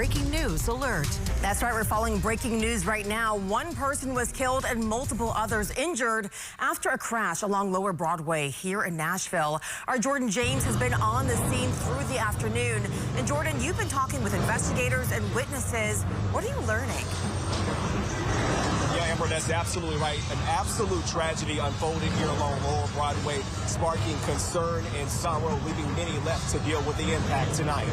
breaking news alert. That's right, we're following breaking news right now. One person was killed and multiple others injured after a crash along Lower Broadway here in Nashville. Our Jordan James has been on the scene through the afternoon. And Jordan, you've been talking with investigators and witnesses. What are you learning? Yeah, Amber, that's absolutely right. An absolute tragedy unfolded here along Lower Broadway, sparking concern and sorrow, leaving many left to deal with the impact tonight.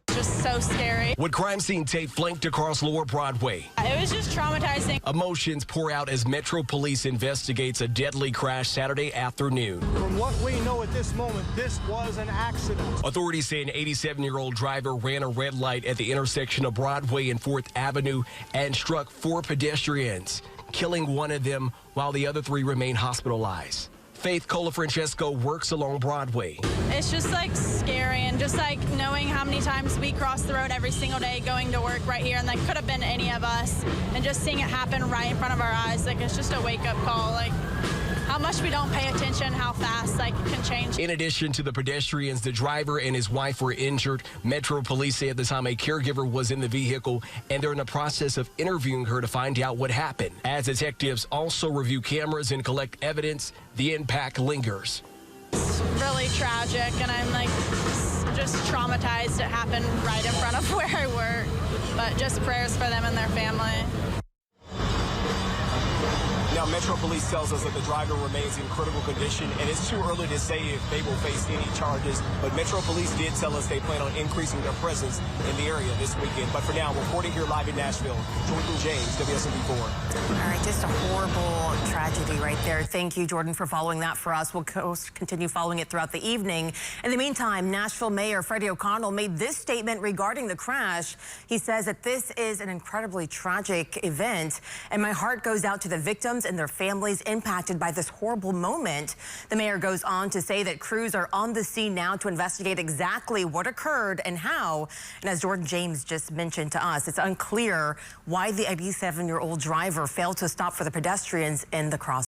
Just so scary. What crime scene tape flanked across Lower Broadway. It was just traumatizing. Emotions pour out as Metro Police investigates a deadly crash Saturday afternoon. From what we know at this moment, this was an accident. Authorities say an 87-year-old driver ran a red light at the intersection of Broadway and 4th Avenue and struck 4 pedestrians, killing one of them while the other 3 remain hospitalized. Faith Colafrancesco works along Broadway. It's just like scary, and just like knowing how many times we cross the road every single day going to work right here, and that could have been any of us, and just seeing it happen right in front of our eyes, like it's just a wake-up call, like how much we don't pay attention, how fast like it can change. In addition to the pedestrians, the driver and his wife were injured. Metro Police say at the time a caregiver was in the vehicle, and they're in the process of interviewing her to find out what happened. As detectives also review cameras and collect evidence, the impact lingers. It's really tragic, and I'm like just traumatized. It happened right in front of where I work, but just prayers for them and their family. Now, Metro Police tells us that the driver remains in critical condition, and it's too early to say if they will face any charges. But Metro Police did tell us they plan on increasing their presence in the area this weekend. But for now, reporting here live in Nashville, Jordan James, WSMV4. All right, just a horrible tragedy right there. Thank you, Jordan, for following that for us. We'll continue following it throughout the evening. In the meantime, Nashville Mayor Freddie O'Connell made this statement regarding the crash. He says that this is an incredibly tragic event, and my heart goes out to the victims and their families impacted by this horrible moment. The mayor goes on to say that crews are on the scene now to investigate exactly what occurred and how. And as Jordan James just mentioned to us, it's unclear why the 87-year-old driver failed to stop for the pedestrians in the crosswalk.